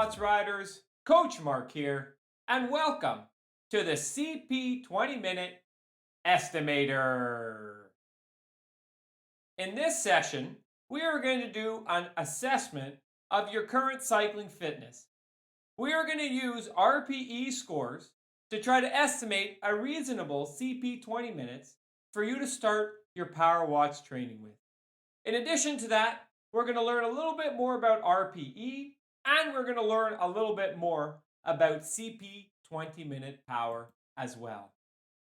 Watts Riders, Coach Mark here, and welcome to the CP20 Estimator. In this session, we are going to do an assessment of your current cycling fitness. We are going to use RPE scores to try to estimate a reasonable CP20 minutes for you to start your Power Watts training with. In addition to that, we're going to learn a little bit more about RPE, and we're going to learn a little bit more about CP20 power as well.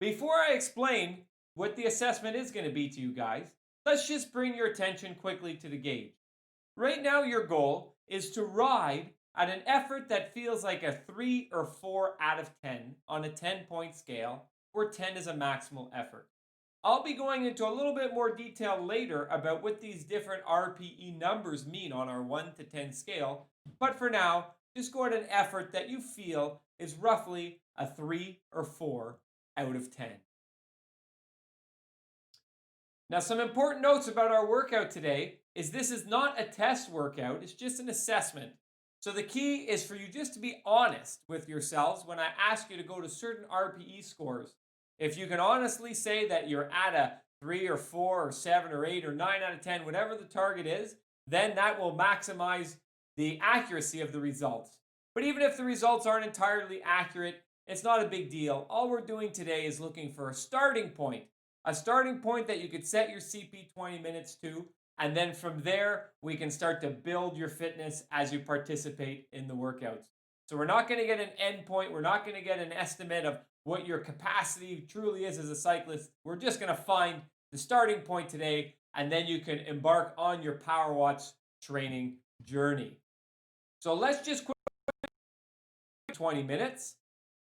Before I explain what the assessment is going to be to you guys, let's just bring your attention quickly to the gauge. Right now, your goal is to ride at an effort that feels like a 3 or 4 out of 10 on a 10-point scale, where 10 is a maximal effort. I'll be going into a little bit more detail later about what these different RPE numbers mean on our 1 to 10 scale, but for now, just go at an effort that you feel is roughly a 3 or 4 out of 10. Now, some important notes about our workout today is this is not a test workout, it's just an assessment. So the key is for you just to be honest with yourselves when I ask you to go to certain RPE scores. If you can honestly say that you're at a 3 or 4 or 7 or 8 or 9 out of 10, whatever the target is, then that will maximize the accuracy of the results. But even if the results aren't entirely accurate, it's not a big deal. All we're doing today is looking for a starting point that you could set your CP20 minutes to, and then from there, we can start to build your fitness as you participate in the workouts. So we're not going to get an end point. We're not going to get an estimate of what your capacity truly is as a cyclist. We're just going to find the starting point today, and then you can embark on your Power Watts training journey. So let's just quickly 20 minutes.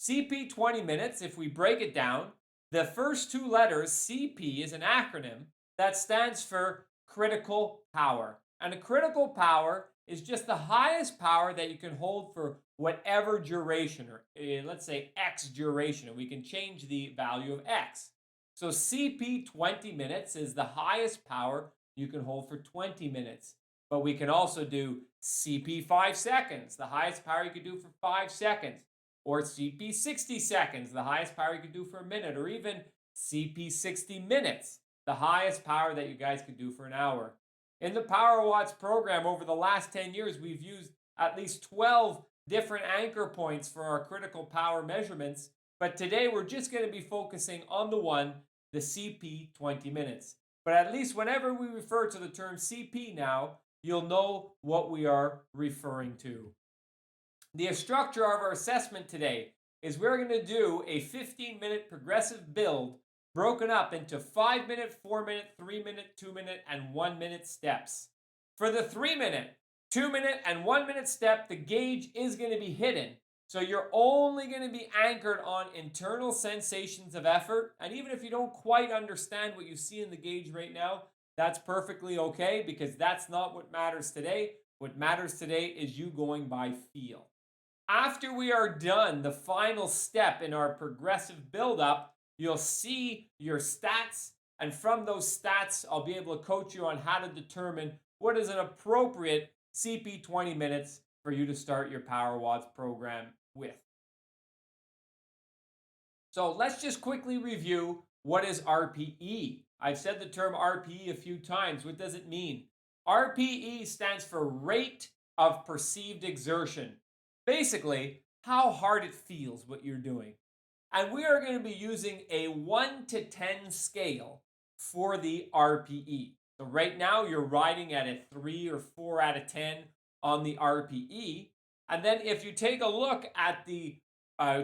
CP20 minutes, if we break it down, the first two letters, CP, is an acronym that stands for critical power. And a critical power is just the highest power that you can hold for whatever duration, or let's say X duration, and we can change the value of X. So CP20 minutes is the highest power you can hold for 20 minutes. But we can also do CP 5 seconds, the highest power you could do for 5 seconds. Or CP 60 seconds, the highest power you could do for a minute. Or even CP 60 minutes, the highest power that you guys could do for an hour. In the Power Watts program over the last 10 years, we've used at least 12 different anchor points for our critical power measurements. But today we're just going to be focusing on the CP20 minutes. But at least whenever we refer to the term CP now, you'll know what we are referring to. The structure of our assessment today is we're going to do a 15-minute progressive build broken up into 5-minute, 4-minute, 3-minute, 2-minute, and 1-minute steps. For the 3-minute, 2-minute, and 1-minute step, the gauge is going to be hidden. So you're only going to be anchored on internal sensations of effort. And even if you don't quite understand what you see in the gauge right now, that's perfectly okay, because that's not what matters today. What matters today is you going by feel. After we are done, the final step in our progressive build-up, you'll see your stats, and from those stats, I'll be able to coach you on how to determine what is an appropriate CP20 minutes for you to start your Power Watts program with. So let's just quickly review what is RPE. I've said the term RPE a few times. What does it mean? RPE stands for rate of perceived exertion. Basically, how hard it feels what you're doing. And we are going to be using a 1 to 10 scale for the RPE. So right now you're riding at a 3 or 4 out of 10 on the RPE. And then if you take a look at the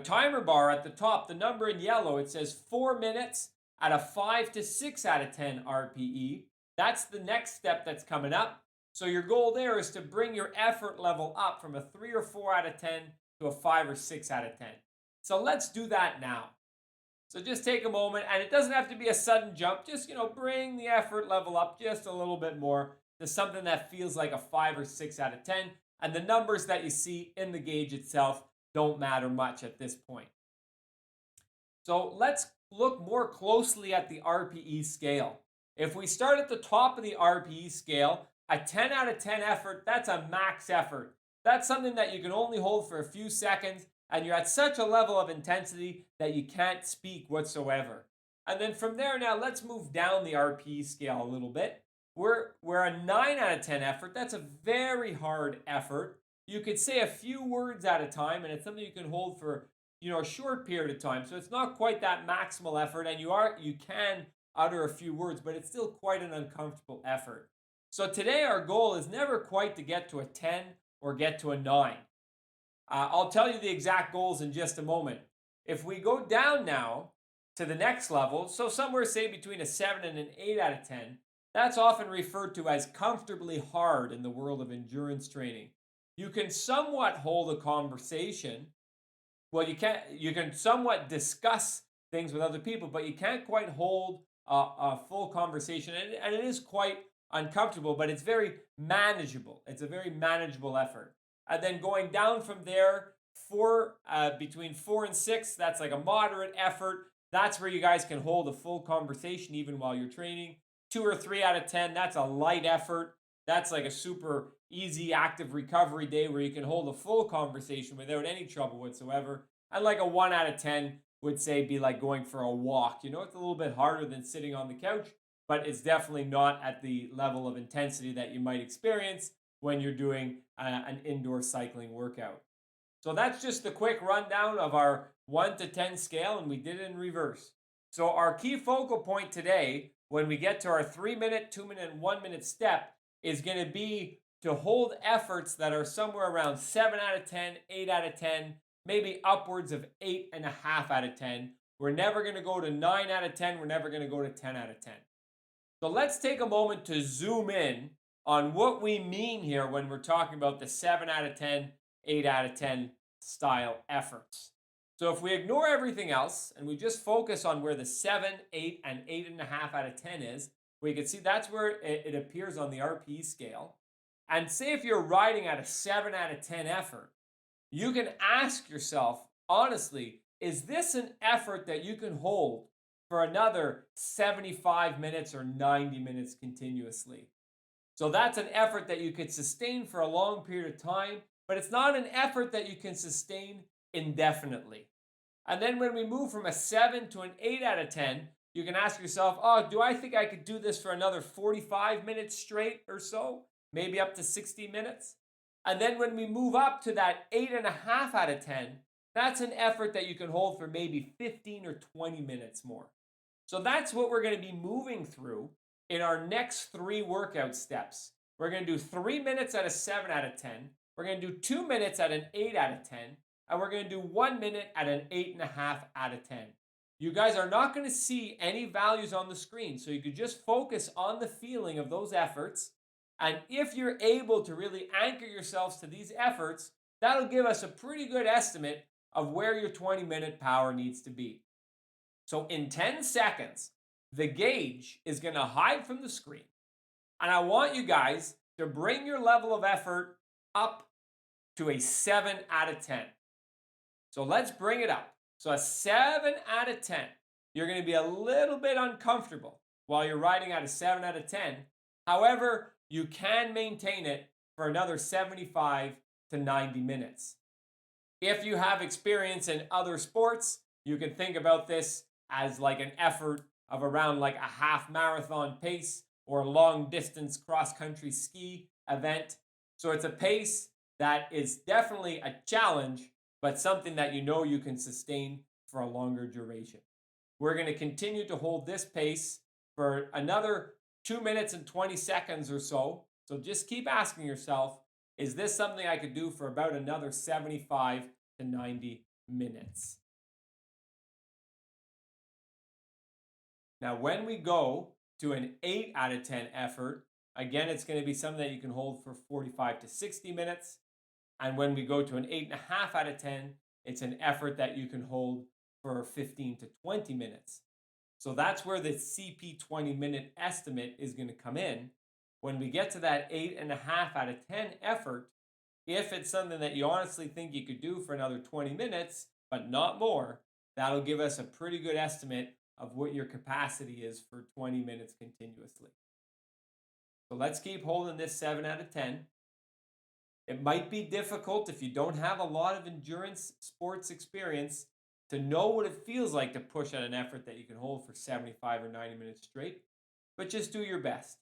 timer bar at the top, the number in yellow, it says 4 minutes at a 5 to 6 out of 10 RPE. That's the next step that's coming up. So your goal there is to bring your effort level up from a 3 or 4 out of 10 to a 5 or 6 out of 10. So let's do that now. So just take a moment, and it doesn't have to be a sudden jump. Just, bring the effort level up just a little bit more to something that feels like a 5 or 6 out of 10. And the numbers that you see in the gauge itself don't matter much at this point. So let's look more closely at the RPE scale. If we start at the top of the RPE scale, a 10 out of 10 effort, that's a max effort. that's something that you can only hold for a few seconds, and you're at such a level of intensity that you can't speak whatsoever. And then from there, now let's move down the RPE scale a little bit. We're a 9 out of 10 effort. That's a very hard effort. You could say a few words at a time, and it's something you can hold for a short period of time. So it's not quite that maximal effort, and you can utter a few words, but it's still quite an uncomfortable effort. So today our goal is never quite to get to a 10 or get to a 9. I'll tell you the exact goals in just a moment. If we go down now to the next level, so somewhere say between a 7 and an 8 out of 10, that's often referred to as comfortably hard in the world of endurance training. You can somewhat hold a conversation. Well, you can somewhat discuss things with other people, but you can't quite hold a full conversation, and it is quite uncomfortable, but it's very manageable. It's a very manageable effort. And then going down from there, between 4 and 6, that's like a moderate effort. That's where you guys can hold a full conversation even while you're training. 2 or 3 out of 10, that's a light effort. That's like a super easy active recovery day where you can hold a full conversation without any trouble whatsoever. And like a 1 out of 10 would say be like going for a walk. It's a little bit harder than sitting on the couch, but it's definitely not at the level of intensity that you might experience when you're doing an indoor cycling workout. So that's just the quick rundown of our 1 to 10 scale, and we did it in reverse. So our key focal point today, when we get to our 3-minute, 2-minute, and 1-minute step, is going to be to hold efforts that are somewhere around 7 out of 10, 8 out of 10, maybe upwards of 8.5 out of 10. We're never going to go to 9 out of 10. We're never going to go to 10 out of 10. So let's take a moment to zoom in on what we mean here when we're talking about the 7 out of 10, 8 out of 10 style efforts. So if we ignore everything else and we just focus on where the 7, 8, and 8.5 out of 10 is, we can see that's where it appears on the RPE scale. And say if you're riding at a 7 out of 10 effort, you can ask yourself, honestly, is this an effort that you can hold for another 75 minutes or 90 minutes continuously? So that's an effort that you could sustain for a long period of time, but it's not an effort that you can sustain indefinitely. And then when we move from a 7 to an 8 out of 10, you can ask yourself, oh, do I think I could do this for another 45 minutes straight or so? Maybe up to 60 minutes? And then when we move up to that 8.5 out of 10, that's an effort that you can hold for maybe 15 or 20 minutes more. So that's what we're going to be moving through in our next 3 workout steps. We're going to do 3 minutes at a 7 out of 10. We're going to do 2 minutes at an 8 out of 10. And we're going to do 1 minute at an 8.5 out of 10. You guys are not going to see any values on the screen, so you could just focus on the feeling of those efforts. And if you're able to really anchor yourselves to these efforts, that'll give us a pretty good estimate of where your 20-minute power needs to be. So in 10 seconds, the gauge is going to hide from the screen. And I want you guys to bring your level of effort up to a 7 out of 10. So let's bring it up. So a 7 out of 10. You're going to be a little bit uncomfortable while you're riding at a 7 out of 10. However, you can maintain it for another 75 to 90 minutes. If you have experience in other sports, you can think about this as like an effort of around like a half marathon pace or a long distance cross country ski event. So it's a pace that is definitely a challenge, but something that you can sustain for a longer duration. We're going to continue to hold this pace for another 2 minutes and 20 seconds or so. So just keep asking yourself, is this something I could do for about another 75 to 90 minutes? Now, when we go to an 8 out of 10 effort, again, it's going to be something that you can hold for 45 to 60 minutes. And when we go to an 8.5 out of 10, it's an effort that you can hold for 15 to 20 minutes. So that's where the CP20 estimate is going to come in. When we get to that 8.5 out of 10 effort, if it's something that you honestly think you could do for another 20 minutes, but not more, that'll give us a pretty good estimate of what your capacity is for 20 minutes continuously. So let's keep holding this 7 out of 10. It might be difficult if you don't have a lot of endurance sports experience to know what it feels like to push at an effort that you can hold for 75 or 90 minutes straight, but just do your best.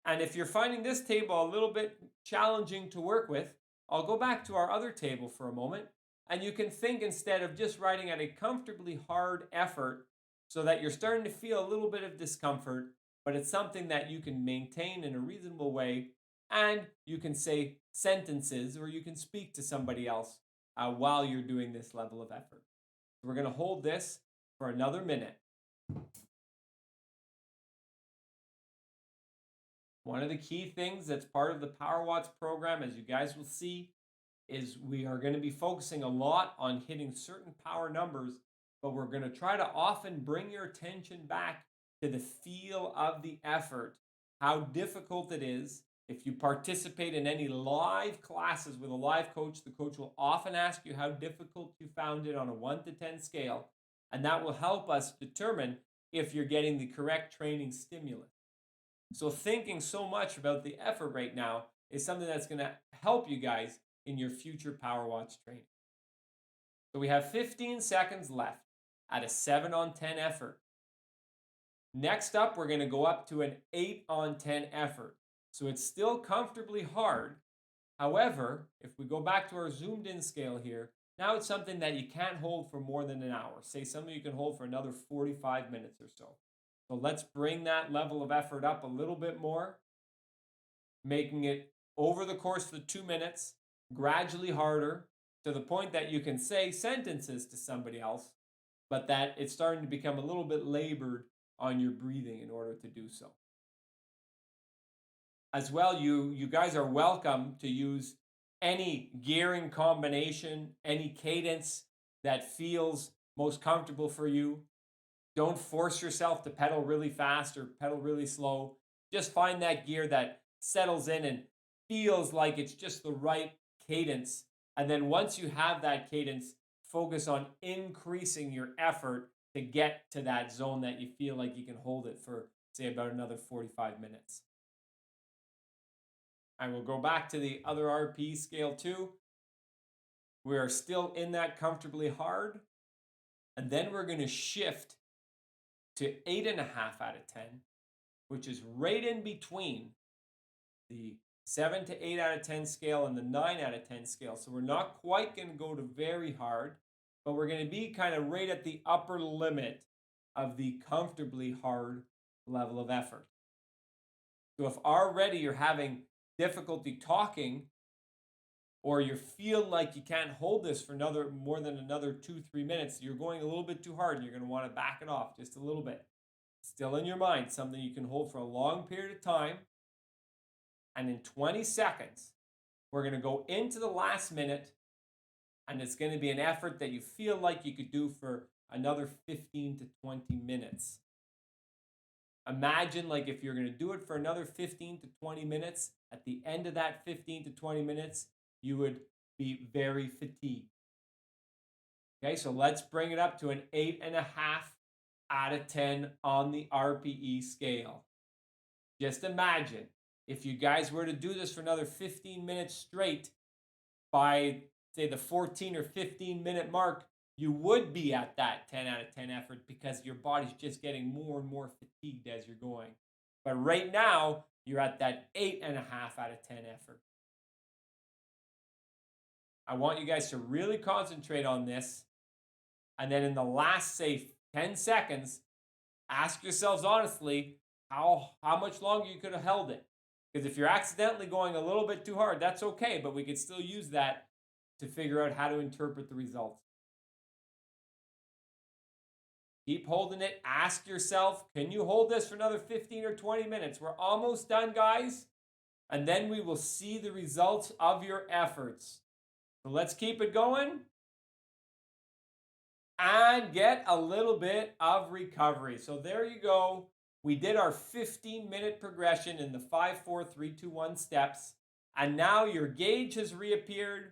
And if you're finding this table a little bit challenging to work with, I'll go back to our other table for a moment. And you can think instead of just writing at a comfortably hard effort so that you're starting to feel a little bit of discomfort, but it's something that you can maintain in a reasonable way. And you can say sentences or you can speak to somebody else while you're doing this level of effort. So we're going to hold this for another minute. One of the key things that's part of the Power Watts program, as you guys will see, is we are going to be focusing a lot on hitting certain power numbers, but we're going to try to often bring your attention back to the feel of the effort, how difficult it is. If you participate in any live classes with a live coach, the coach will often ask you how difficult you found it on a 1 to 10 scale, and that will help us determine if you're getting the correct training stimulus. So thinking so much about the effort right now is something that's going to help you guys in your future Power Watts training. So we have 15 seconds left at a 7 on 10 effort. Next up, we're going to go up to an 8 on 10 effort. So it's still comfortably hard. However, if we go back to our zoomed in scale here, now it's something that you can't hold for more than an hour. Say something you can hold for another 45 minutes or so. So let's bring that level of effort up a little bit more, making it over the course of the 2 minutes, gradually harder to the point that you can say sentences to somebody else, but that it's starting to become a little bit labored on your breathing in order to do so. As well, you guys are welcome to use any gearing combination, any cadence that feels most comfortable for you. Don't force yourself to pedal really fast or pedal really slow. Just find that gear that settles in and feels like it's just the right cadence. And then once you have that cadence, focus on increasing your effort to get to that zone that you feel like you can hold it for, say, about another 45 minutes. I will go back to the other RP scale too. We are still in that comfortably hard. And then we're going to shift to 8.5 out of 10, which is right in between the 7 to 8 out of 10 scale and the 9 out of 10 scale. So we're not quite going to go to very hard, but we're going to be kind of right at the upper limit of the comfortably hard level of effort. So if already you're having difficulty talking, or you feel like you can't hold this for more than another 2-3 minutes, you're going a little bit too hard and you're going to want to back it off just a little bit. Still in your mind, something you can hold for a long period of time. And in 20 seconds, we're going to go into the last minute, and it's going to be an effort that you feel like you could do for another 15 to 20 minutes. Imagine like if you're going to do it for another 15 to 20 minutes, at the end of that 15 to 20 minutes, you would be very fatigued. Okay, so let's bring it up to an 8.5 out of 10 on the RPE scale. Just imagine if you guys were to do this for another 15 minutes straight, by say the 14 or 15 minute mark, you would be at that 10 out of 10 effort because your body's just getting more and more fatigued as you're going. But right now, you're at that 8.5 out of 10 effort. I want you guys to really concentrate on this. And then in the last, say, 10 seconds, ask yourselves honestly how much longer you could have held it. Because if you're accidentally going a little bit too hard, that's okay, but we could still use that to figure out how to interpret the results. Keep holding it. Ask yourself, can you hold this for another 15 or 20 minutes? We're almost done, guys. And then we will see the results of your efforts. So let's keep it going. And get a little bit of recovery. So there you go. We did our 15-minute progression in the 5, 4, 3, 2, 1 steps. And now your gauge has reappeared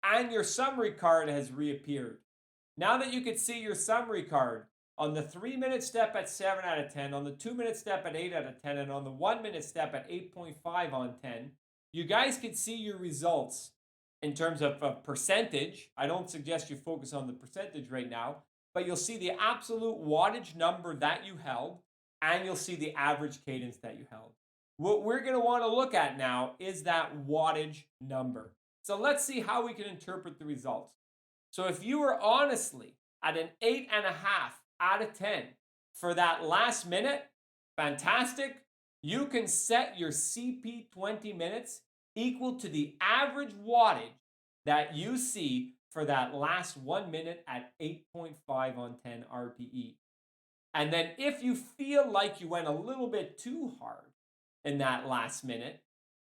and your summary card has reappeared. Now that you can see your summary card on the 3-minute step at 7 out of 10, on the 2-minute step at 8 out of 10, and on the 1-minute step at 8.5 on 10, you guys can see your results in terms of a percentage. I don't suggest you focus on the percentage right now, but you'll see the absolute wattage number that you held, and you'll see the average cadence that you held. What we're going to want to look at now is that wattage number. So let's see how we can interpret the results. So if you were honestly at an 8.5 out of 10 for that last minute, fantastic. You can set your CP 20 minutes equal to the average wattage that you see for that last 1 minute at 8.5 on 10 RPE. And then if you feel like you went a little bit too hard in that last minute,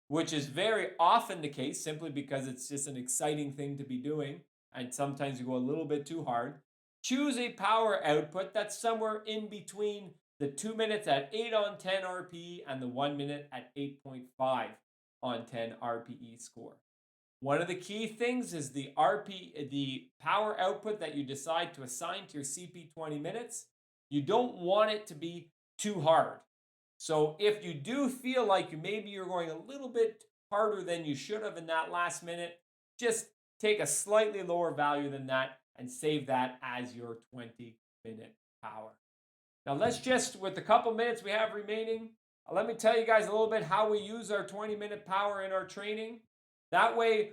which is very often the case simply because it's just an exciting thing to be doing, and sometimes you go a little bit too hard, choose a power output that's somewhere in between the 2 minutes at 8 on 10 RPE and the 1 minute at 8.5 on 10 RPE score. One of the key things is the power output that you decide to assign to your CP 20 minutes. You don't want it to be too hard. So if you do feel like you're going a little bit harder than you should have in that last minute, just take a slightly lower value than that and save that as your 20-minute power. Now let's just, with the couple minutes we have remaining, let me tell you guys a little bit how we use our 20-minute power in our training. That way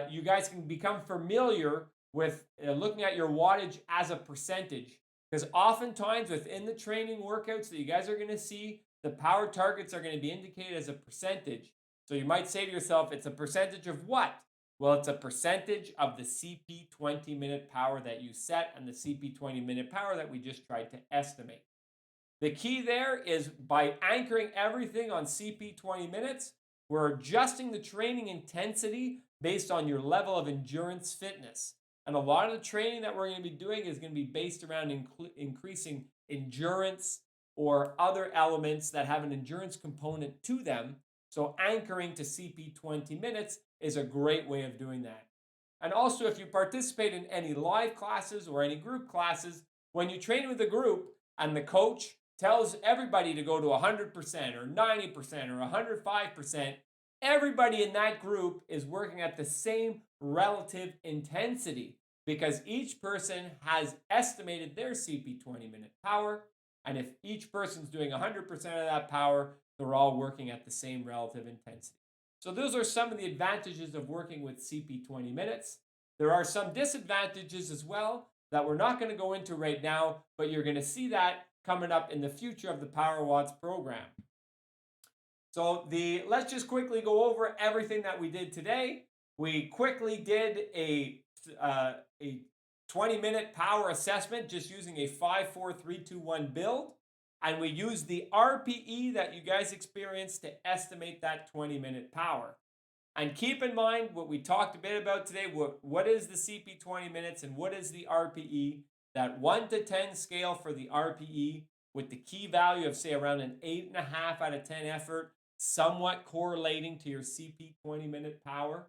you guys can become familiar with looking at your wattage as a percentage. Because oftentimes within the training workouts that you guys are going to see, the power targets are going to be indicated as a percentage. So you might say to yourself, it's a percentage of what? Well, it's a percentage of the CP 20-minute power that you set and the CP 20-minute power that we just tried to estimate. The key there is by anchoring everything on CP 20 minutes, we're adjusting the training intensity based on your level of endurance fitness. And a lot of the training that we're going to be doing is going to be based around increasing endurance or other elements that have an endurance component to them. So anchoring to CP 20 minutes is a great way of doing that. And also, if you participate in any live classes or any group classes, when you train with a group and the coach tells everybody to go to 100% or 90% or 105%, everybody in that group is working at the same relative intensity because each person has estimated their CP 20-minute power. And if each person's doing 100% of that power, they're all working at the same relative intensity. So those are some of the advantages of working with CP 20 minutes. There are some disadvantages as well that we're not going to go into right now, but you're going to see that coming up in the future of the Power Watts program. So let's just quickly go over everything that we did today. We quickly did a 20-minute power assessment just using a 5-4-3-2-1 build. And we used the RPE that you guys experienced to estimate that 20-minute power. And keep in mind what we talked a bit about today. What is the CP 20 minutes and what is the RPE? That 1 to 10 scale for the RPE with the key value of, say, around an 8.5 out of 10 effort, somewhat correlating to your CP 20-minute power.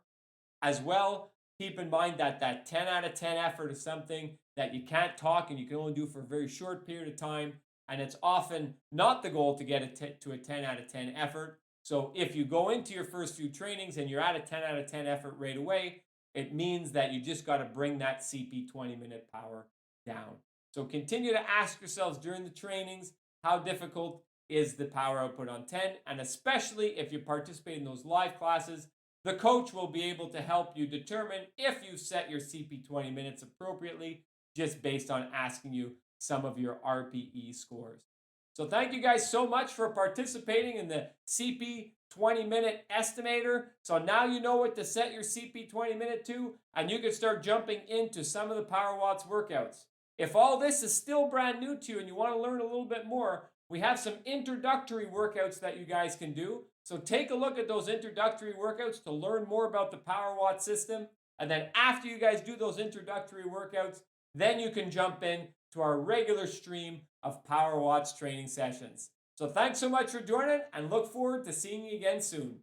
As well, keep in mind that 10 out of 10 effort is something that you can't talk and you can only do for a very short period of time. And it's often not the goal to get to a 10 out of 10 effort. So if you go into your first few trainings and you're at a 10 out of 10 effort right away, it means that you just got to bring that CP 20-minute power down. So continue to ask yourselves during the trainings, how difficult is the power output on 10? And especially if you participate in those live classes, the coach will be able to help you determine if you set your CP 20 minutes appropriately, just based on asking you some of your RPE scores. So thank you guys so much for participating in the CP 20-minute estimator. So now you know what to set your CP 20 minute to, and you can start jumping into some of the Power Watts workouts. If all this is still brand new to you and you want to learn a little bit more, we have some introductory workouts that you guys can do. So take a look at those introductory workouts to learn more about the Power Watt system. And then after you guys do those introductory workouts, then you can jump in to our regular stream of Power Watts training sessions. So thanks so much for joining and look forward to seeing you again soon.